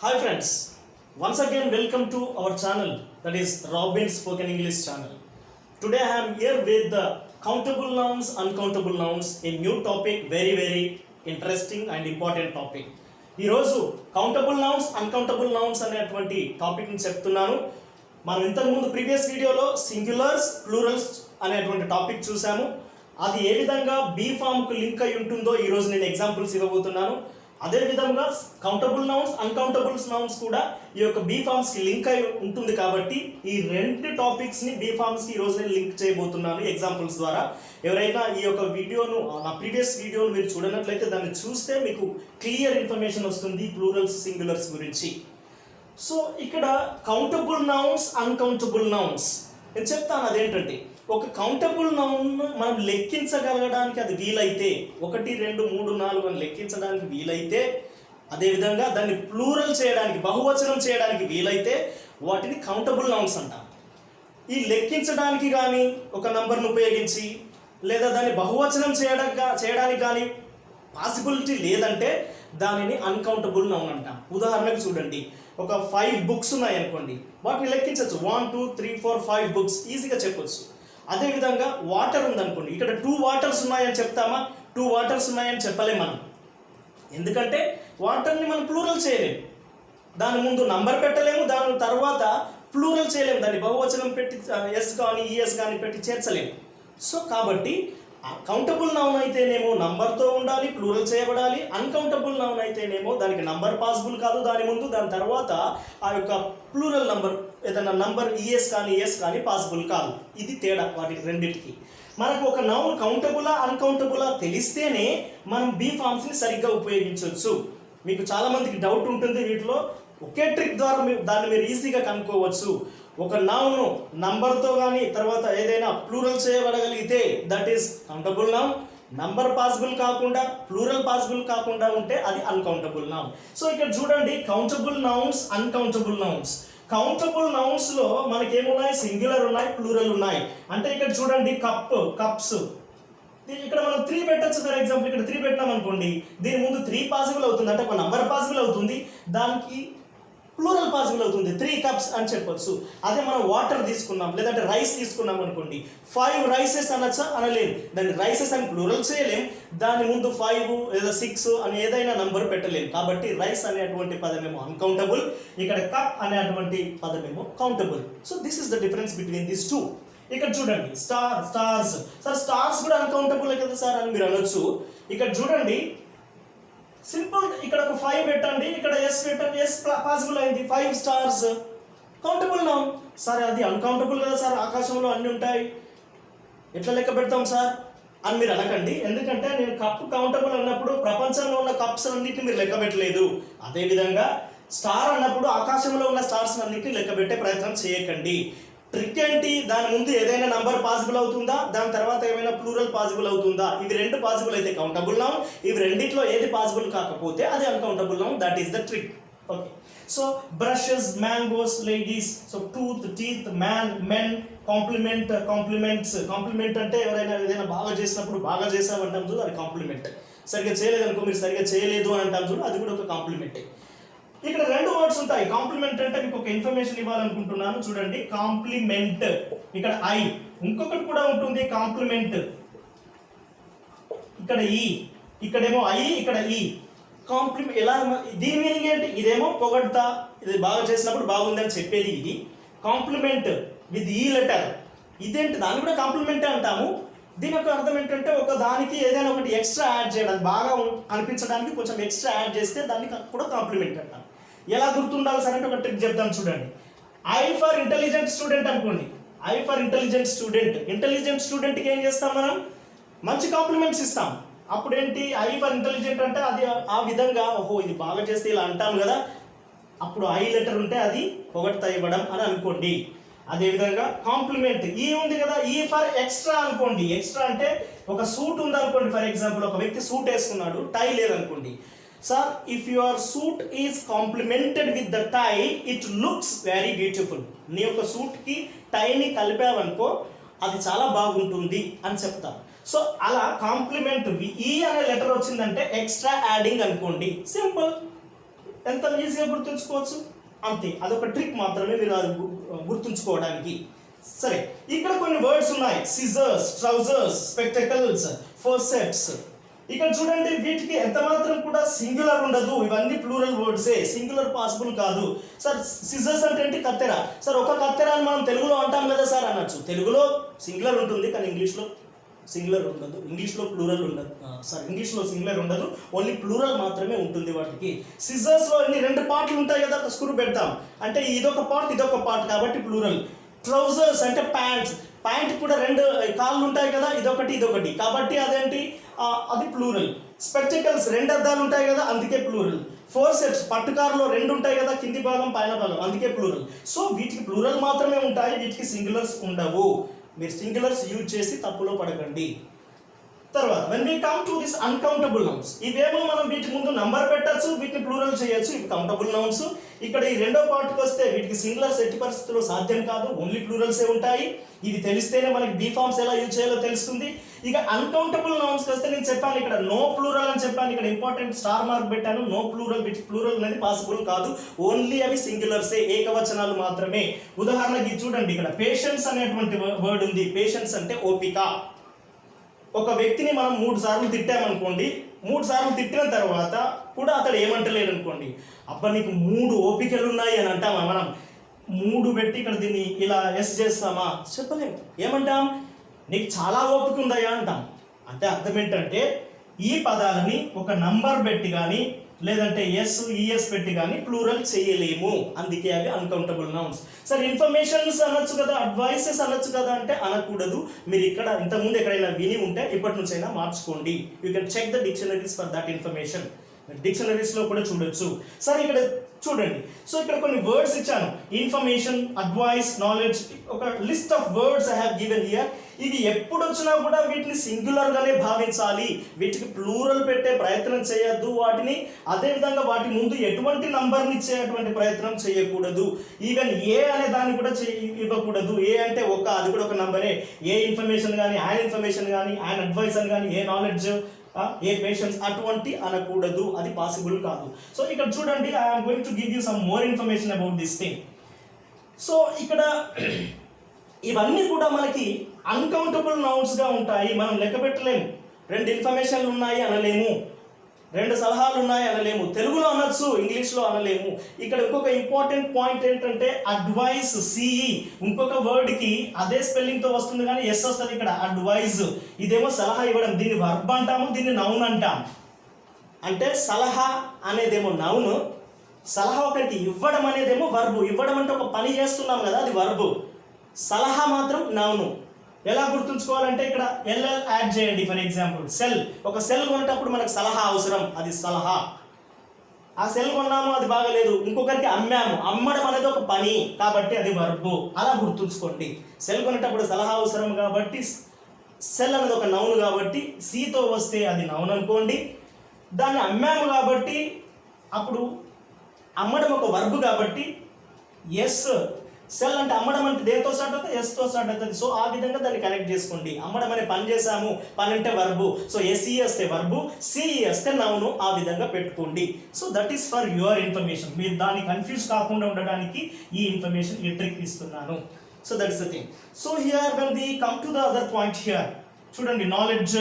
Hi friends, once again welcome to our channel, that is Robin Spoken English channel. Today I am here with the countable nouns, uncountable nouns, a new topic, very interesting and important topic. ఈరోజు countable nouns uncountable nouns అనేటువంటి టాపిక్ని చెప్తున్నాను. మనం ఇంతకుముందు previous వీడియోలో singulars plurals అనేటువంటి topic చూసాము. అది ఏ విధంగా బీ ఫామ్కు లింక్ అయి ఉంటుందో ఈరోజు నేను ఎగ్జాంపుల్స్ ఇవ్వబోతున్నాను. అదేవిధంగా కౌంటబుల్ నౌన్స్ అన్కౌంటబుల్స్ నౌన్స్ కూడా ఈ యొక్క బీ ఫామ్స్కి లింక్ అయి ఉంటుంది కాబట్టి ఈ రెండు టాపిక్స్ని బీ ఫామ్స్కి ఈరోజు నేను లింక్ చేయబోతున్నాను ఎగ్జాంపుల్స్ ద్వారా. ఎవరైనా ఈ యొక్క వీడియోను నా ప్రీవియస్ వీడియోను మీరు చూడనట్లయితే దాన్ని చూస్తే మీకు క్లియర్ ఇన్ఫర్మేషన్ వస్తుంది ప్లూరల్స్ సింగులర్స్ గురించి. సో ఇక్కడ కౌంటబుల్ నౌన్స్ అన్కౌంటబుల్ నౌన్స్ నేను చెప్తాను. అదేంటంటే ఒక కౌంటబుల్ నౌన్ మనం లెక్కించగలగడానికి అది వీలైతే 1 2 3 4 అని లెక్కించడానికి వీలైతే, అదేవిధంగా దాన్ని ప్లూరల్ చేయడానికి బహువచనం చేయడానికి వీలైతే వాటిని కౌంటబుల్ నౌన్స్ అంటాం. ఈ లెక్కించడానికి కానీ ఒక నంబర్ను ఉపయోగించి లేదా దాన్ని బహువచనం చేయడానికి కానీ పాసిబిలిటీ లేదంటే దానిని అన్కౌంటబుల్ నౌన్ అంటాం. ఉదాహరణకు చూడండి, ఒక 5 బుక్స్ ఉన్నాయనుకోండి, వాటిని లెక్కించవచ్చు. 1 2 3 4 5 బుక్స్ ఈజీగా చెప్పొచ్చు. అదేవిధంగా వాటర్ ఉందనుకోండి, ఇక్కడ 2 వాటర్స్ ఉన్నాయని చెప్తామా? 2 వాటర్స్ ఉన్నాయని చెప్పలేము మనం. ఎందుకంటే వాటర్ని మనం ప్లూరల్ చేయలేము, దాని ముందు నంబర్ పెట్టలేము, దాని తర్వాత ప్లూరల్ చేయలేము, దాన్ని బహువచనం పెట్టి ఎస్ కానీ ఈఎస్ కానీ పెట్టి చేర్చలేము. సో కాబట్టి కౌంటబుల్ నౌన్ అయితేనేమో నంబర్తో ఉండాలి, ప్లూరల్ చేయబడాలి. అన్కౌంటబుల్ నౌన్ అయితేనేమో దానికి నంబర్ పాసిబుల్ కాదు, దాని ముందు దాని తర్వాత ఆ యొక్క ప్లూరల్ నంబర్ ఏదైనా నంబర్ ఈఎస్ కానీ ఎస్ కానీ పాసిబుల్ కాదు. ఇది తేడా వాటి రెండింటికి. మనకు ఒక నౌన్ కౌంటబులా అన్కౌంటబులా తెలిస్తేనే మనం బీ ఫామ్స్ని సరిగ్గా ఉపయోగించవచ్చు. మీకు చాలామందికి డౌట్ ఉంటుంది, వీటిలో ఒకే ట్రిక్ ద్వారా దాన్ని మీరు ఈజీగా కనుక్కోవచ్చు. ఒక నౌన్ నంబర్తో కానీ తర్వాత ఏదైనా ప్లూరల్ చేయబడగలిగితే that is countable noun. Number possible కాకుండా ప్లూరల్ పాసిబుల్ కాకుండా ఉంటే అది అన్కౌంటబుల్ నౌన్. సో ఇక్కడ చూడండి, countable nouns uncountable nouns. Countable నౌన్స్లో మనకి ఏమున్నాయి? సింగులర్ ఉన్నాయి, ప్లూరల్ ఉన్నాయి. అంటే ఇక్కడ చూడండి, కప్స్, ఇక్కడ మనం 3 పెట్టచ్చు. ఫర్ ఎగ్జాంపుల్ ఇక్కడ 3 పెట్టినాం అనుకోండి, దీని ముందు 3 పాసిబుల్ అవుతుంది, అంటే ఒక నంబర్ పాసిబుల్ అవుతుంది, దానికి ప్లూరల్ పాసిబుల్ అవుతుంది, 3 కప్స్ అని చెప్పొచ్చు. అదే మనం వాటర్ తీసుకున్నాం లేదంటే రైస్ తీసుకున్నాం అనుకోండి, 5 రైసెస్ అనొచ్చా? అనలేము. దాన్ని రైసెస్ అని ప్లూరల్ చేయలేం, దాని ముందు 5 లేదా 6 అని ఏదైనా నంబర్ పెట్టలేము. కాబట్టి రైస్ అనేటువంటి పదమేమో అన్కౌంటబుల్, ఇక్కడ కప్ అనేటువంటి పదమేమో countable. So this is the difference between this two. ఇక్కడ చూడండి, స్టార్స్. సార్ స్టార్స్ కూడా అన్కౌంటబుల్ కదా సార్ అని మీరు అనొచ్చు. ఇక్కడ చూడండి, సింపుల్, ఇక్కడ ఒక 5 పెట్టండి, ఇక్కడ ఎస్ పెట్టండి, ఎస్ పాసిబుల్ అయింది, 5 స్టార్స్ కౌంటబుల్ నౌన్. సార్ అది అన్కౌంటబుల్ కదా సార్, ఆకాశంలో అన్నీ ఉంటాయి, ఎట్లా లెక్క పెడతాం సార్ అని మీరు అనకండి. ఎందుకంటే నేను కప్ కౌంటబుల్ అన్నప్పుడు ప్రపంచంలో ఉన్న కప్స్ అన్నిటిని మీరు లెక్క పెట్టలేదు. అదేవిధంగా స్టార్ అన్నప్పుడు ఆకాశంలో ఉన్న స్టార్స్ అన్నిటిని లెక్క పెట్టే ప్రయత్నం చేయకండి. ట్రిక్ ఏంటి? దాని ముందు ఏదైనా నంబర్ పాసిబుల్ అవుతుందా, దాని తర్వాత ఏమైనా ప్లూరల్ పాసిబుల్ అవుతుందా? ఇవి 2 పాసిబుల్ అయితే కౌంటబుల్ నౌన్, ఇవి రెండిట్లో ఏది పాసిబుల్ కాకపోతే అది uncountable noun. That is the trick. Okay. So brushes, mangoes, ladies. So tooth, teeth, man, men, compliment, compliments. Compliment అంటే ఎవరైనా ఏదైనా బాగా చేసినప్పుడు బాగా చేసామంటాం చూడు, అది కాంప్లిమెంట్. సరిగ్గా చేయలేదనుకో, మీరు సరిగ్గా చేయలేదు అని అంటాం చూడు, అది కూడా ఒక కాంప్లిమెంటే. ఇక్కడ 2 వర్డ్స్ ఉంటాయి. కాంప్లిమెంట్ అంటే మీకు ఒక ఇన్ఫర్మేషన్ ఇవ్వాలనుకుంటున్నాను, చూడండి. కాంప్లిమెంట్, ఇక్కడ ఐ. ఇంకొకటి కూడా ఉంటుంది కాంప్లిమెంట్, ఇక్కడ ఈ, ఇక్కడేమో ఐ, ఇక్కడ ఈ. కాంప్లిమెంట్ ఎలా, దీని మీనింగ్ ఏంటి? ఇదేమో పొగడ్తా, ఇది బాగా చేసినప్పుడు బాగుందని చెప్పేది ఇది. కాంప్లిమెంట్ విత్ ఈ లెటర్, ఇదేంటి? దాన్ని కూడా కాంప్లిమెంటే అంటాము. దీని యొక్క అర్థం ఏంటంటే ఒక దానికి ఏదైనా ఒకటి ఎక్స్ట్రా యాడ్ చేయడానికి, బాగా అనిపించడానికి కొంచెం ఎక్స్ట్రా యాడ్ చేస్తే దాన్ని కూడా కాంప్లిమెంట్ అంటాం. ఎలా గుర్తుండాలి సార్ అంటే ఒక ట్రిక్ చెప్తాను చూడండి. ఐ ఫర్ ఇంటెలిజెంట్ స్టూడెంట్ అనుకోండి, I for intelligent student. Intelligent స్టూడెంట్కి ఏం చేస్తాం మనం? మంచి కాంప్లిమెంట్స్ ఇస్తాం. అప్పుడు ఏంటి? ఐ ఫర్ ఇంటెలిజెంట్ అంటే అది ఆ విధంగా, ఓహో ఇది బాగా చేస్తే ఇలా అంటాం కదా, అప్పుడు ఐ లెటర్ ఉంటే అది పొగడ్తా ఇవ్వడం అని అనుకోండి. అదేవిధంగా కాంప్లిమెంట్, ఈ ఉంది కదా, ఈ ఫర్ ఎక్స్ట్రా అనుకోండి. ఎక్స్ట్రా అంటే ఒక సూట్ ఉందనుకోండి, ఫర్ ఎగ్జాంపుల్ ఒక వ్యక్తి సూట్ వేసుకున్నాడు, టై లేదనుకోండి. Sir if your suit is complemented with the tie it looks very beautiful. నీ యొక్క సూట్కి టైని కలిపావనుకో అది చాలా బాగుంటుంది అని చెప్తాం. సో అలా కాంప్లిమెంట్ ఈ అనే లెటర్ వచ్చిందంటే ఎక్స్ట్రా యాడింగ్ అనుకోండి, సింపుల్. ఎంత ఈజీగా గుర్తుంచుకోవచ్చు అంతే. అదొక ట్రిక్ మాత్రమే మీరు అది గుర్తుంచుకోవడానికి. సరే, ఇక్కడ కొన్ని వర్డ్స్ ఉన్నాయి. Scissors, trousers, spectacles, forceps. ఇక్కడ చూడండి, వీటికి ఎంత మాత్రం కూడా సింగులర్ ఉండదు. ఇవన్నీ ప్లూరల్ వర్డ్సే, సింగులర్ పాసిబుల్ కాదు. సార్ సిజర్స్ అంటే ఏంటి? కత్తెర. సార్ ఒక కత్తెర అని మనం తెలుగులో అంటాం కదా సార్ అనొచ్చు. తెలుగులో సింగులర్ ఉంటుంది కానీ ఇంగ్లీష్లో సింగులర్ ఉండదు, ఇంగ్లీష్లో ప్లూరల్ ఉండదు. సార్ ఇంగ్లీష్లో సింగులర్ ఉండదు, ఓన్లీ ప్లూరల్ మాత్రమే ఉంటుంది వాటికి. సిజర్స్లో ఇన్ని 2 పార్ట్లు ఉంటాయి కదా, స్క్రూ పెడతాం అంటే ఇదొక పార్ట్ ఇదొక పార్ట్ కాబట్టి ప్లూరల్. ట్రౌజర్స్ అంటే ప్యాంట్స్, ప్యాంట్ కూడా 2 కాళ్ళు ఉంటాయి కదా, ఇదొకటి ఇదొకటి కాబట్టి అదేంటి, అది ప్లూరల్. స్పెక్టకల్స్ 2 అద్దాలు ఉంటాయి కదా, అందుకే ప్లూరల్. ఫోర్సెప్స్ పట్టుకారులో 2 ఉంటాయి కదా, కింది భాగం పైన భాగం, అందుకే ప్లూరల్. సో వీటికి ప్లూరల్ మాత్రమే ఉంటాయి, వీటికి సింగులర్స్ ఉండవు. మీరు సింగులర్స్ యూజ్ చేసి తప్పులో పడకండి. తర్వాత when we come to this uncountable nouns, ఇవేమో మనం వీటి ముందు నంబర్ పెట్టచ్చు, వీటిని ప్లూరల్ చేయొచ్చు, ఇవి కౌంటబుల్ నౌన్స్. ఇక్కడ ఈ రెండో పార్ట్కి వస్తే వీటికి సింగులర్స్ ఎట్టి పరిస్థితుల్లో సాధ్యం కాదు, ఓన్లీ ప్లూరల్సే ఉంటాయి. ఇది తెలిస్తేనే మనకి బీ ఫార్మ్స్ ఎలా యూజ్ చేయాలో తెలుస్తుంది. ఇక అన్కౌంటబుల్ నౌన్స్కి వస్తే నేను చెప్పాను ఇక్కడ నో ప్లూరల్ అని చెప్పాను, ఇక్కడ ఇంపార్టెంట్ స్టార్ మార్క్ పెట్టాను. నో ప్లూరల్, వీటికి ప్లూరల్ అనేది పాసిబుల్ కాదు, ఓన్లీ అవి సింగులర్సే, ఏకవచనాలు మాత్రమే. ఉదాహరణకి చూడండి, ఇక్కడ పేషెన్స్ అనేటువంటి వర్డ్ ఉంది. పేషెన్స్ అంటే ఓపిక. ఒక వ్యక్తిని మనం 3 సార్లు తిట్టామనుకోండి, 3 సార్లు తిట్టిన తర్వాత కూడా అతడు ఏమంటలేడు అనుకోండి, అబ్బా నీకు 3 ఓపికలు ఉన్నాయి అని అంటామా మనం? 3 పెట్టి ఇక్కడ దీన్ని ఇలా ఎస్ చేస్తామా? చెప్పలేము. ఏమంటాం? నీకు చాలా ఓపిక ఉందయ్యా అంటాం. అంటే అర్థం ఏంటంటే ఈ పదాలని ఒక నంబర్ పెట్టి కానీ లేదంటే ఈఎస్ పెట్టి కానీ ప్లూరల్ చేయలేము, అందుకే అవి అన్కౌంటబుల్ నౌన్స్. సరే, ఇన్ఫర్మేషన్స్ అనొచ్చు కదా, అడ్వైసెస్ అనొచ్చు కదా అంటే అనకూడదు. మీరు ఇక్కడ ఇంతకుముందు ఎక్కడైనా విని ఉంటే ఇప్పటి నుంచి అయినా మార్చుకోండి. You can check the dictionaries for that information. డిక్షనరీస్లో కూడా చూడొచ్చు. సరే, ఇక్కడ చూడండి. సో ఇక్కడ కొన్ని వర్డ్స్ ఇచ్చాను, ఇన్ఫర్మేషన్, అడ్వైస్, నాలెడ్జ్, ఒక list of words I have given here. ఇది ఎప్పుడు వచ్చినా కూడా వీటిని సింగులర్గానే భావించాలి, వీటికి ప్లూరల్ పెట్టే ప్రయత్నం చేయొద్దు వాటిని. అదేవిధంగా వాటి ముందు ఎటువంటి నంబర్ని ఇచ్చేటువంటి ప్రయత్నం చేయకూడదు. ఈవెన్ ఏ అనే దాన్ని కూడా ఇవ్వకూడదు. ఏ అంటే అది కూడా ఒక నంబరే. ఏ ఇన్ఫర్మేషన్ కానీ, ఆయన ఇన్ఫర్మేషన్ కానీ, ఆయన అడ్వైస్ అని కానీ, ఏ నాలెడ్జ్, ఏ పేషెన్స్ అటువంటి అనకూడదు, అది పాసిబుల్ కాదు. సో ఇక్కడ చూడండి, I'm going to give you some more information about this thing. So ఇక్కడ ఇవన్నీ కూడా మనకి అన్కౌంటబుల్ నౌన్స్గా ఉంటాయి, మనం లెక్క పెట్టలేము. 2 ఇన్ఫర్మేషన్లు ఉన్నాయి అనలేము, 2 సలహాలు ఉన్నాయి అనలేము. తెలుగులో అనొచ్చు, ఇంగ్లీష్లో అనలేము. ఇక్కడ ఇంకొక ఇంపార్టెంట్ పాయింట్ ఏంటంటే అడ్వైస్, సిఈ ఇంకొక వర్డ్కి అదే స్పెల్లింగ్తో వస్తుంది కానీ ఎస్ వస్తుంది ఇక్కడ, అడ్వైజ్. ఇదేమో సలహా ఇవ్వడం, దీన్ని వర్బ్ అంటాము, దీన్ని నౌన్ అంటాం. అంటే సలహా అనేదేమో నౌన్, సలహా ఒకరికి ఇవ్వడం అనేదేమో వర్బు. ఇవ్వడం అంటే ఒక పని చేస్తున్నాం కదా, అది వర్బు. సలహా మాత్రం నౌను. ఎలా గుర్తుంచుకోవాలంటే ఇక్కడ ఎల్ఎల్ యాడ్ చేయండి. ఫర్ ఎగ్జాంపుల్ సెల్, ఒక సెల్ కొనేటప్పుడు మనకు సలహా అవసరం, అది సలహా. ఆ సెల్ కొన్నాము, అది బాగలేదు, ఇంకొకరికి అమ్మాము, అమ్మడం అనేది ఒక పని కాబట్టి అది వర్బు. అలా గుర్తుంచుకోండి. సెల్ కొనేటప్పుడు సలహా అవసరం కాబట్టి సెల్ అనేది ఒక నౌన్ కాబట్టి సీతో వస్తే అది నౌన్ అనుకోండి. దాన్ని అమ్మాము కాబట్టి అప్పుడు అమ్మడం ఒక వర్బు కాబట్టి ఎస్. సెల్ అంటే అమ్మడం అంటే దేంతో స్టార్ట్ అవుతుంది? ఎస్తో స్టార్ట్ అవుతుంది. సో ఆ విధంగా దాన్ని కనెక్ట్ చేసుకోండి. అమ్మడం అనే పని చేసాము, పని అంటే వర్బు. సో ఎస్ఈ వస్తే వర్బు, సిఈ వస్తే నౌను, ఆ విధంగా పెట్టుకోండి. So that is for your information. మీరు దాన్ని కన్ఫ్యూజ్ కాకుండా ఉండడానికి ఈ ఇన్ఫర్మేషన్, ఈ ట్రిక్ ఇస్తున్నాను. So that is the thing. So here when we come to the other point here, చూడండి, knowledge,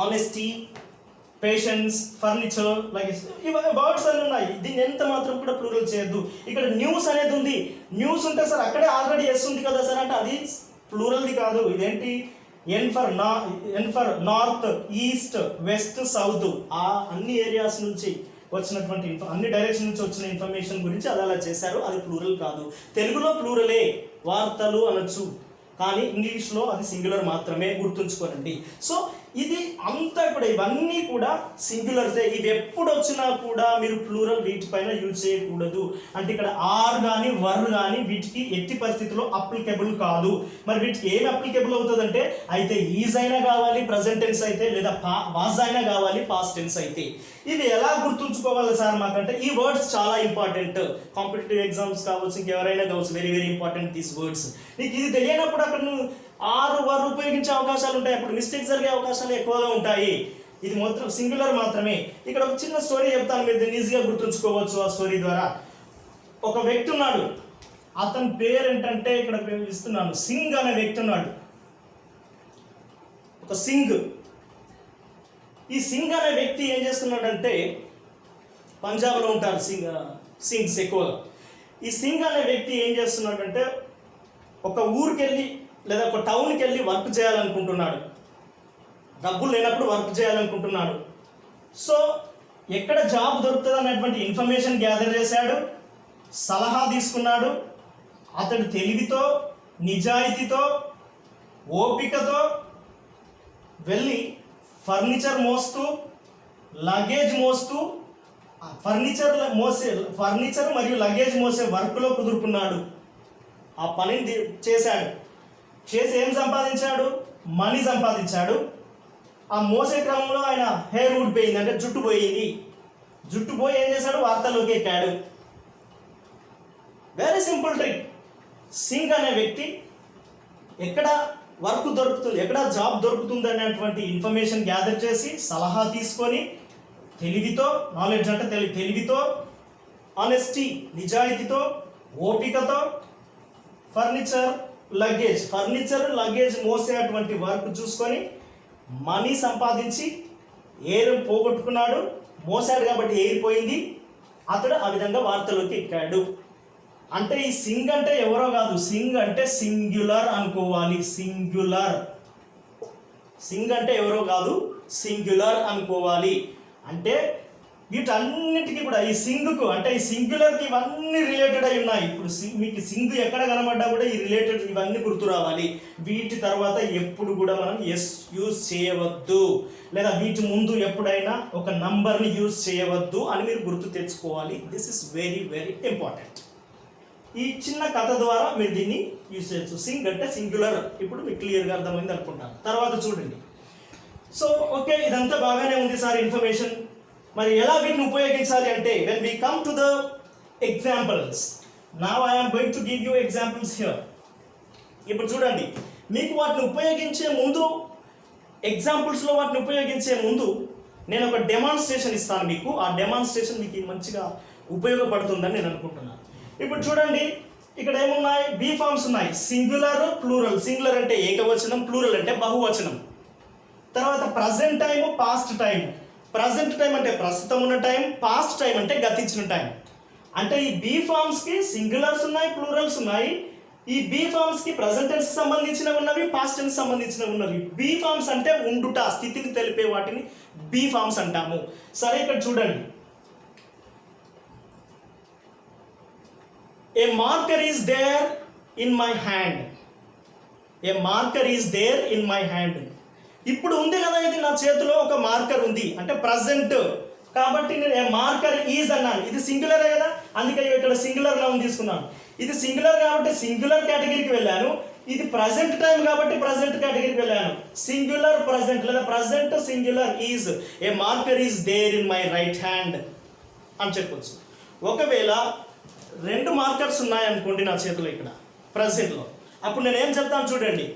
honesty, patience, furniture, like ఇవన్నీ వర్డ్స్ అన్నీ ఉన్నాయి. దీన్ని ఎంత మాత్రం కూడా ప్లూరల్ చేయొద్దు. ఇక్కడ న్యూస్ అనేది ఉంది. న్యూస్ ఉంటే సార్ అక్కడే ఆల్రెడీ ఎస్ ఉంది కదా సార్ అంటే అది ప్లూరల్ది కాదు. ఇదేంటి? N for north, east, west, south, ఆ అన్ని ఏరియాస్ నుంచి వచ్చినటువంటి అన్ని డైరెక్షన్ నుంచి వచ్చిన ఇన్ఫర్మేషన్ గురించి అది అలా చేశారు, అది ప్లూరల్ కాదు. తెలుగులో ప్లూరలే, వార్తలు అనొచ్చు, కానీ ఇంగ్లీష్లో అది సింగులర్ మాత్రమే, గుర్తుంచుకోనండి. సో ఇది అంతా కూడా, ఇవన్నీ కూడా సింగులర్సే. ఇవి ఎప్పుడు వచ్చినా కూడా మీరు ప్లూరల్ వీటిపైన యూజ్ చేయకూడదు. అంటే ఇక్కడ ఆర్ కానీ వర్ కానీ వీటికి ఎట్టి పరిస్థితుల్లో అప్లికేబుల్ కాదు. మరి వీటికి ఏమి అప్లికేబుల్ అవుతుందంటే అయితే ఈజ్ అయినా కావాలి ప్రజెంట్ టెన్స్ అయితే, లేదా వాజ్ అయినా కావాలి పాస్ట్ టెన్స్ అయితే. ఇది ఎలా గుర్తుంచుకోవాలి సార్ మాకంటే ఈ వర్డ్స్ చాలా ఇంపార్టెంట్. కాంపిటేటివ్ ఎగ్జామ్స్ కావచ్చు, ఇంకెవరైనా కావచ్చు, very very important these words. నీకు ఇది తెలియనప్పుడు అక్కడ నువ్వు ఆరు వర్ ఉపయోగించే అవకాశాలు ఉంటాయి, అప్పుడు మిస్టేక్స్ జరిగే అవకాశాలు ఎక్కువగా ఉంటాయి. ఇది మొత్తం సింగులర్ మాత్రమే. ఇక్కడ ఒక చిన్న స్టోరీ చెప్తాను, మీరు దీన్ని ఈజీగా గుర్తుంచుకోవచ్చు. ఆ స్టోరీ ద్వారా ఒక వ్యక్తి ఉన్నాడు, అతని పేరు ఏంటంటే ఇక్కడ ఇస్తున్నాను, సింగ్ అనే వ్యక్తి ఉన్నాడు. ఒక సింగ్. ఈ సింగ్ అనే వ్యక్తి ఏం చేస్తున్నాడంటే, పంజాబ్లో ఉంటారు సింగ్స్ ఎక్కువగా. ఈ సింగ్ అనే వ్యక్తి ఏం చేస్తున్నాడంటే ఒక ఊరికి వెళ్ళి లేదా ఒక టౌన్కి వెళ్ళి వర్క్ చేయాలనుకుంటున్నాడు. డబ్బులు లేనప్పుడు వర్క్ చేయాలనుకుంటున్నాడు. సో ఎక్కడ జాబ్ దొరుకుతుంది అనేటువంటి ఇన్ఫర్మేషన్ గ్యాదర్ చేశాడు, సలహా తీసుకున్నాడు. అతడు తెలివితో, నిజాయితీతో, ఓపికతో వెళ్ళి ఫర్నిచర్ మోస్తూ, లగేజ్ మోస్తూ, ఫర్నిచర్ మరియు లగేజ్ మోసే వర్క్లో కుదురుకున్నాడు. ఆ పనిని చేశాడు. చేసి ఏం సంపాదించాడు? మనీ సంపాదించాడు. ఆ మోసే క్రమంలో ఆయన హెయిర్ ఊడిపోయింది, అంటే జుట్టు పోయింది. జుట్టు పోయి ఏం చేశాడు? వార్తల్లోకి ఎక్కాడు. Very simple trick. సింగ్ అనే వ్యక్తి ఎక్కడ వర్క్ దొరుకుతుంది, ఎక్కడ జాబ్ దొరుకుతుంది అనేటువంటి ఇన్ఫర్మేషన్ గ్యాదర్ చేసి, సలహా తీసుకొని, తెలివితో, నాలెడ్జ్ అంటే తెలివితో, ఆనెస్టీ నిజాయితీతో, ఓపికతో ఫర్నిచర్ లగేజ్ మోసేటువంటి వర్క్ చూసుకొని మనీ సంపాదించి, ఎయిర్ పోగొట్టుకున్నాడు. మోసాడు కాబట్టి ఎయిర్ పోయింది. అతడు ఆ విధంగా వార్తలోకి ఎక్కాడు. అంటే ఈ సింగ్ అంటే ఎవరో కాదు, సింగ్ అంటే సింగ్యులర్ అనుకోవాలి. సింగ్ అంటే ఎవరో కాదు, సింగ్యులర్ అనుకోవాలి. అంటే వీటన్నిటికీ కూడా ఈ సింగ్కు అంటే ఈ సింగ్యులర్కి ఇవన్నీ రిలేటెడ్ అయి ఉన్నాయి. ఇప్పుడు మీకు సింగ్ ఎక్కడ కనబడ్డా కూడా ఈ రిలేటెడ్ ఇవన్నీ గుర్తు రావాలి. వీటి తర్వాత ఎప్పుడు కూడా మనం ఎస్ యూజ్ చేయవద్దు, లేదా వీటి ముందు ఎప్పుడైనా ఒక నంబర్ని యూజ్ చేయవద్దు అని మీరు గుర్తు తెచ్చుకోవాలి. This is very very important. ఈ చిన్న కథ ద్వారా మీరు దీన్ని యూజ్ చేయొచ్చు. సింగ్ అంటే సింగులర్. ఇప్పుడు మీకు క్లియర్గా అర్థమైంది అనుకుంటాను. తర్వాత చూడండి. సో ఓకే, ఇదంతా బాగానే ఉంది సార్ ఇన్ఫర్మేషన్. మరి ఎలా వీటిని ఉపయోగించాలి అంటే, when we come to the examples, now I am going to give you examples here. ఇప్పుడు చూడండి, మీకు వాటిని ఉపయోగించే ముందు, ఎగ్జాంపుల్స్లో వాటిని ఉపయోగించే ముందు నేను ఒక డెమాన్స్ట్రేషన్ ఇస్తాను మీకు. ఆ డెమాన్స్ట్రేషన్ మీకు మంచిగా ఉపయోగపడుతుందని నేను అనుకుంటున్నాను. ఇప్పుడు చూడండి, ఇక్కడ ఏమున్నాయి? బీ ఫార్మ్స్ ఉన్నాయి. Singular, plural. సింగులర్ అంటే ఏకవచనం, ప్లూరల్ అంటే బహువచనం. తర్వాత present time, past time. Present time అంటే ప్రస్తుతం ఉన్న టైం, పాస్ట్ టైం అంటే గతించిన టైం. అంటే ఈ బీ ఫార్మ్స్కి సింగులర్స్ ఉన్నాయి, ప్లూరల్స్ ఉన్నాయి. ఈ బీ ఫార్మ్స్కి ప్రజెంట్ టెన్స్ సంబంధించినవి ఉన్నవి, పాస్ట్ టెన్స్ సంబంధించినవి ఉన్నవి. బీ ఫార్మ్స్ అంటే ఉండుట, స్థితిని తెలిపే వాటిని బీ ఫార్మ్స్ అంటాము. సరే, ఇక్కడ చూడండి. A marker is there in my hand. A marker is there in my hand. ఇప్పుడు ఉంది కదా, ఇది నా చేతిలో ఒక మార్కర్ ఉంది అంటే ప్రజెంట్. కాబట్టి నేను ఏ మార్కర్ ఈజ్ అన్నాను. ఇది సింగులరే కదా, అందుకే ఇక్కడ సింగులర్ నౌన్ తీసుకున్నాను. ఇది సింగులర్ కాబట్టి సింగులర్ కేటగిరీకి వెళ్ళాను. ఇది ప్రజెంట్ టైం కాబట్టి ప్రజెంట్ కేటగిరీకి వెళ్ళాను. సింగులర్ ప్రజెంట్ లేదా present singular is. A marker is there in my right hand అని చెప్పొచ్చు. ఒకవేళ 2 మార్కర్స్ ఉన్నాయనుకోండి నా చేతిలో ఇక్కడ ప్రజెంట్లో, అప్పుడు నేను ఏం చెప్తాను చూడండి.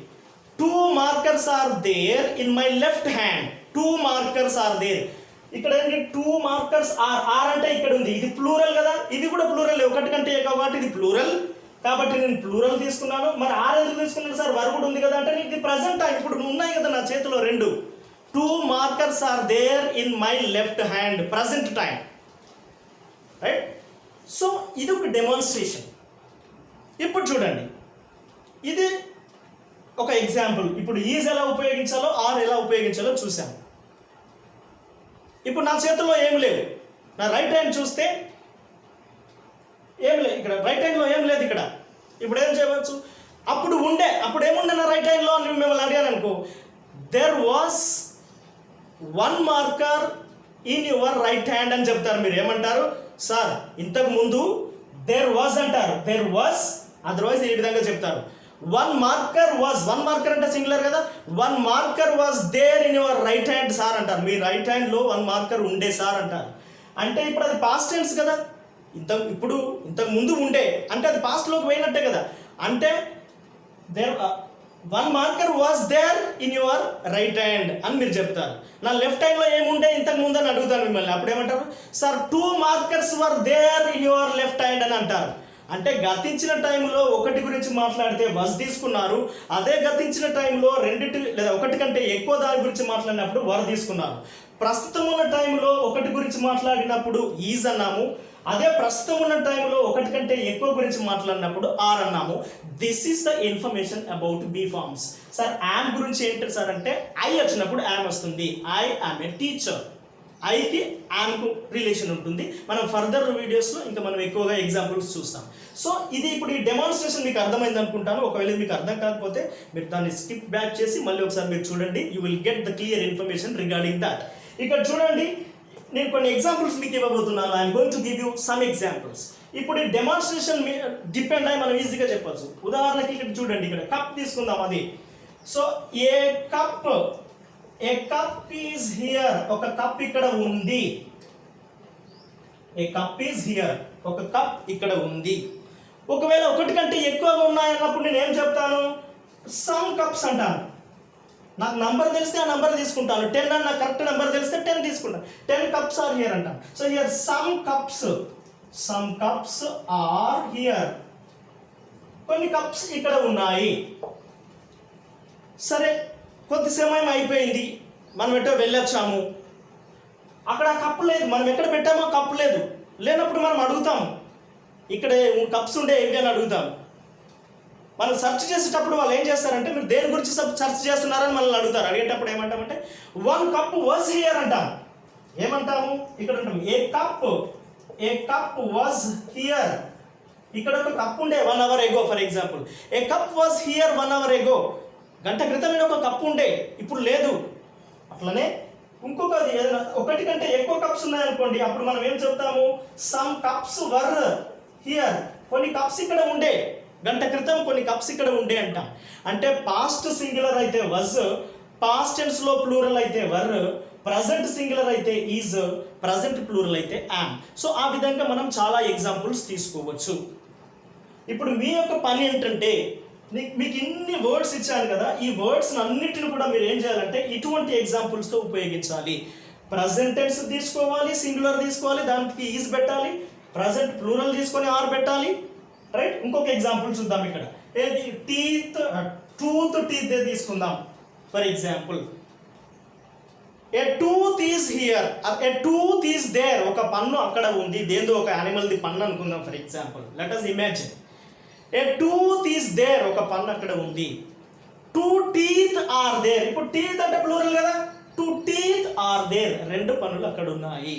2 markers are there in my left hand. 2 markers are there. ఇక్కడ ఏంటి? 2 markers are. అంటే ఇక్కడ ఉంది. ఇది ప్లూరల్ కదా, ఇది కూడా ప్లూరల్. ఒకటి కంటే ఎక్కువ కాబట్టి ఇది ప్లూరల్. కాబట్టి నేను ప్లూరల్ తీసుకున్నాను. మరి ఆర్ ఎందుకు తీసుకున్నాను సార్? వర్బ్ ఉంది కదా అంటే ఇది ప్రజెంట్ టైం. ఇప్పుడు ఉన్నాయి కదా నా చేతిలో 2. 2 markers are there in my left hand. Present time, right? So ఇది ఒక డెమాన్స్ట్రేషన్. ఇప్పుడు చూడండి, ఇది ఒక ఎగ్జాంపుల్. ఇప్పుడు ఈజ్ ఎలా ఉపయోగించాలో, ఆర్ ఎలా ఉపయోగించాలో చూసాం. ఇప్పుడు నా చేతిలో ఏం లేవు. నా రైట్ హ్యాండ్ చూస్తే ఏం లేదు. ఇక్కడ రైట్ హ్యాండ్లో ఏం లేదు. ఇక్కడ ఇప్పుడు ఏం చేయవచ్చు? అప్పుడు ఏముండే నా రైట్ హ్యాండ్లో అని మిమ్మల్ని అడిగాను అనుకో, there was 1 marker in your right hand అని చెప్తారు. మీరు ఏమంటారు? సార్ ఇంతకు ముందు దేర్ వాజ్ అంటారు. దేర్ వాజ్, అదర్వైజ్ ఈ విధంగా చెప్తారు. 1 marker was. 1 marker అంటే సింగులర్ కదా. 1 marker was there in your right hand sir అంటారు. మీ రైట్ హ్యాండ్లో 1 marker ఉండే సార్ అంటారు. అంటే ఇప్పుడు అది పాస్ట్ టెన్స్ కదా. ఇంతకు ముందు ఉండే అంటే అది పాస్ట్లోకి పోయినట్టే కదా. అంటే one marker was there in your right hand అని మీరు చెప్తారు. నా లెఫ్ట్ హ్యాండ్లో ఏముండే ఇంతకు ముందు అని అడుగుతాను మిమ్మల్ని. అప్పుడు ఏమంటారు? Sir 2 markers were there in your left hand అని అంటారు. అంటే గతించిన టైంలో ఒకటి గురించి మాట్లాడితే వజ్ తీసుకున్నారు, అదే గతించిన టైంలో రెండింటి లేదా ఒకటి కంటే ఎక్కువ దాని గురించి మాట్లాడినప్పుడు వర్ తీసుకున్నారు. ప్రస్తుతం ఉన్న టైంలో ఒకటి గురించి మాట్లాడినప్పుడు ఈజ్ అన్నాము, అదే ప్రస్తుతం ఉన్న టైంలో ఒకటి కంటే ఎక్కువ గురించి మాట్లాడినప్పుడు ఆర్ అన్నాము. This is the information about be forms. Sir am గురించి ఏంటి సార్ అంటే ఐ వచ్చినప్పుడు యామ్ వస్తుంది. I am a teacher. ఐకి యామ్కు రిలేషన్ ఉంటుంది. మనం ఫర్దర్ వీడియోస్లో ఇంకా మనం ఎక్కువగా ఎగ్జాంపుల్స్ చూస్తాం. సో ఇది ఇప్పుడు ఈ డెమాన్స్ట్రేషన్ మీకు అర్థమైంది అనుకుంటాను. ఒకవేళ మీకు అర్థం కాకపోతే మీరు దాన్ని స్కిప్ బ్యాక్ చేసి మళ్ళీ ఒకసారి మీరు చూడండి. You will get the clear information regarding that. ఇక్కడ చూడండి, నేను కొన్ని ఎగ్జాంపుల్స్ మీకు ఇవ్వబోతున్నాను. I'm going to give you some examples. ఇప్పుడు ఈ డెమాన్స్ట్రేషన్ డిపెండ్ అయ్యి మనం ఈజీగా చెప్పచ్చు. ఉదాహరణకి ఇక్కడ చూడండి, ఇక్కడ కప్ తీసుకుందాం. అది so a cup is here. ఒక కప్ ఇక్కడ ఉంది. A cup is here. ఒక కప్ ఇక్కడ ఉంది. ఒకవేళ ఒకటి కంటే ఎక్కువగా ఉన్నాయన్నప్పుడు నేను ఏం చెప్తాను? సమ్ కప్స్ అంటాను. నాకు నంబర్ తెలిస్తే ఆ నంబర్ తీసుకుంటాను. 10 అని నాకు కరెక్ట్ నెంబర్ తెలిస్తే 10 తీసుకుంటాను. 10 కప్స్ ఆర్ హియర్ అంటాను. So here some cups are here. కొన్ని కప్స్ ఇక్కడ ఉన్నాయి. సరే, కొద్ది సమయం అయిపోయింది, మనం ఎటో వెళ్ళొచ్చాము, అక్కడ కప్పు లేదు. మనం ఎక్కడ పెట్టామో కప్పు లేదు. లేనప్పుడు మనం అడుగుతాము, ఇక్కడ కప్స్ ఉండే ఏవి అని అడుగుతాము. మనం సెర్చ్ చేసేటప్పుడు వాళ్ళు ఏం చేస్తారంటే, మీరు దేని గురించి సెర్చ్ చేస్తున్నారని మనల్ని అడుగుతారు. అడిగేటప్పుడు ఏమంటామంటే 1 కప్ వాజ్ హియర్ అంటాం. ఏమంటాము? ఇక్కడ ఉంటాము, ఏ కప్ వాజ్ హియర్. ఇక్కడ ఒక కప్ ఉండే 1 hour ago for example. A cup was here 1 hour ago. గంట క్రితమైన ఒక కప్పు ఉండే, ఇప్పుడు లేదు. అట్లనే ఇంకొకది ఏదైనా ఒకటి కంటే ఎక్కువ కప్స్ ఉన్నాయనుకోండి, అప్పుడు మనం ఏం చెప్తాము? Some cups were here. కొన్ని కప్స్ ఇక్కడ ఉండే, గంట క్రితం కొన్ని కప్స్ ఇక్కడ ఉండే అంటాం. అంటే పాస్ట్ సింగులర్ అయితే వజ్, పాస్ట్ టెన్స్లో ప్లూరల్ అయితే వర్, ప్రజెంట్ సింగులర్ అయితే ఈజ్, ప్రజెంట్ ప్లూరల్ అయితే యామ్. సో ఆ విధంగా మనం చాలా ఎగ్జాంపుల్స్ తీసుకోవచ్చు. ఇప్పుడు మీ యొక్క పని ఏంటంటే, మీకు ఇన్ని వర్డ్స్ ఇచ్చాను కదా, ఈ వర్డ్స్ అన్నిటిని కూడా మీరు ఏం చేయాలంటే ఇటువంటి ఎగ్జాంపుల్స్తో ఉపయోగించాలి. ప్రజెంట్ టెన్స్ తీసుకోవాలి, సింగులర్ తీసుకోవాలి, దానికి ఈజ్ పెట్టాలి, ప్రజెంట్ ప్లూరల్ తీసుకొని ఆర్ పెట్టాలి. రైట్. ఇంకొక ఎగ్జాంపుల్ చూద్దాం. ఇక్కడ ఏది? టూత్ తీసుకుందాం. For example, a tooth is here, a tooth is there. ఒక పన్ను అక్కడ ఉంది, దేందో ఒక యానిమల్ది పన్ను అనుకుందాం. For example, let us imagine a tooth is there. ఒక పన్ను అక్కడ ఉంది. 2 teeth ఆర్ దేర్. ఇప్పుడు టీత్ అంటే ప్లూరల్ కదా, 2 teeth ఆర్ దేర్. 2 పన్నులు అక్కడ ఉన్నాయి.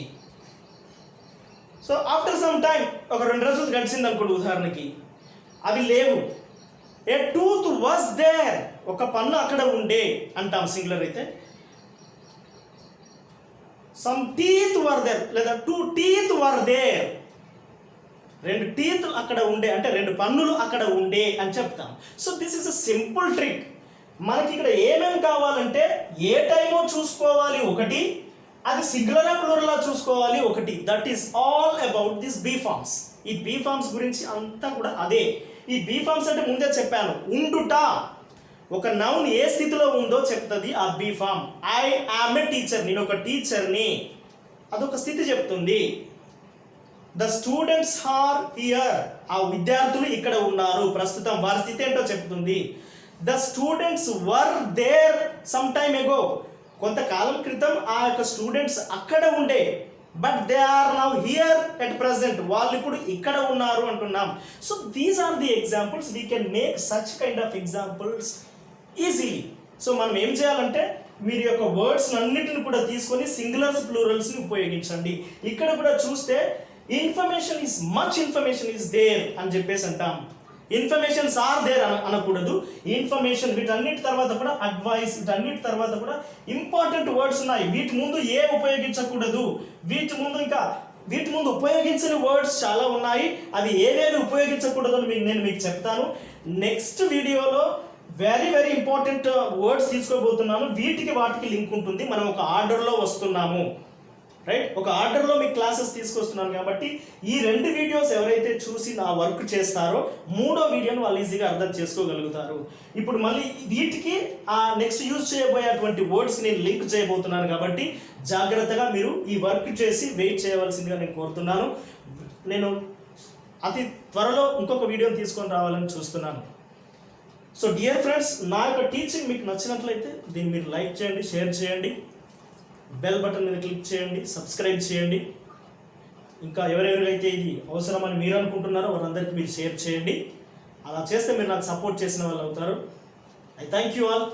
సో ఆఫ్టర్ సమ్ టైం, ఒక 2 రోజులు గడిచింది అనుకోండి ఉదాహరణకి, అవి లేవు. A tooth was there. ఒక పన్ను అక్కడ ఉండే అంటాం సింగులర్ అయితే. సమ్ టీత్ వర్ దేర్, లేదా 2 teeth వర్ దేర్. 2 teeth అక్కడ ఉండే అంటే 2 పన్నులు అక్కడ ఉండే అని చెప్తాం. So this is a simple trick. మనకి ఇక్కడ ఏమేమి కావాలంటే ఏ టైమో చూసుకోవాలి ఒకటి, అది సింగులరా ప్లూరలా చూసుకోవాలి ఒకటి. That is all about this be forms. ఈ బీ ఫార్మ్స్ గురించి అంతా కూడా అదే. ఈ బీ ఫార్మ్స్ అంటే ముందే చెప్పాను, ఉండుట. ఒక నౌన్ ఏ స్థితిలో ఉందో చెప్తుంది ఆ be form. I am a teacher, నేను ఒక టీచర్ని, అదొక స్థితి చెప్తుంది. ద స్టూడెంట్స్ ఆర్ హియర్, ఆ విద్యార్థులు ఇక్కడ ఉన్నారు ప్రస్తుతం, వారి స్థితి ఏంటో చెప్తుంది. The students were there some time ago, కొంతకాలం క్రితం ఆ యొక్క స్టూడెంట్స్ అక్కడ ఉండే, but they are now here at present, వాళ్ళు ఇప్పుడు ఇక్కడ ఉన్నారు అంటున్నాం. So these are the examples. We can make such kind of examples easily. So మనం ఏం చేయాలంటే మీరు యొక్క వర్డ్స్ అన్నిటిని కూడా తీసుకొని సింగులర్స్ ప్లూరల్స్ని ఉపయోగించండి. ఇక్కడ కూడా చూస్తే information is much information is there అని చెప్పేసి అంటాం. ఇన్ఫర్మేషన్స్ ఆర్ దేర్ అనకూడదు. ఇన్ఫర్మేషన్, వీటన్నిటి తర్వాత కూడా అడ్వైస్, వీటన్నిటి తర్వాత కూడా ఇంపార్టెంట్ వర్డ్స్ ఉన్నాయి. వీటి ముందు ఏ ఉపయోగించకూడదు. వీటి ముందు ఉపయోగించని వర్డ్స్ చాలా ఉన్నాయి. అవి ఏవేవి ఉపయోగించకూడదు అని నేను మీకు చెప్తాను. నెక్స్ట్ వీడియోలో వెరీ వెరీ ఇంపార్టెంట్ వర్డ్స్ తీసుకోబోతున్నాను. వాటికి లింక్ ఉంటుంది. మనం ఒక ఆర్డర్లో వస్తున్నాము. రైట్. ఒక ఆర్డర్లో మీకు క్లాసెస్ తీసుకొస్తున్నాను కాబట్టి ఈ 2 వీడియోస్ ఎవరైతే చూసి నా వర్క్ చేస్తారో 3వ వీడియోని వాళ్ళు ఈజీగా అర్థం చేసుకోగలుగుతారు. ఇప్పుడు మళ్ళీ వీటికి ఆ నెక్స్ట్ యూజ్ చేయబోయేటువంటి వర్డ్స్ నేను లింక్ చేయబోతున్నాను కాబట్టి జాగ్రత్తగా మీరు ఈ వర్క్ చేసి వెయిట్ చేయవలసిందిగా నేను కోరుతున్నాను. నేను అతి త్వరలో ఇంకొక వీడియోని తీసుకొని రావాలని చూస్తున్నాను. సో డియర్ ఫ్రెండ్స్, నా యొక్క టీచింగ్ మీకు నచ్చినట్లయితే దీన్ని మీరు లైక్ చేయండి, షేర్ చేయండి, బెల్ బటన్ మీద క్లిక్ చేయండి, సబ్స్క్రైబ్ చేయండి. ఇంకా ఎవరెవరికైతే ఇది అవసరమని మీరు అనుకుంటున్నారో వారందరికీ మీరు షేర్ చేయండి. అలా చేస్తే మీరు నాకు సపోర్ట్ చేసిన వాళ్ళు అవుతారు. I thank you all.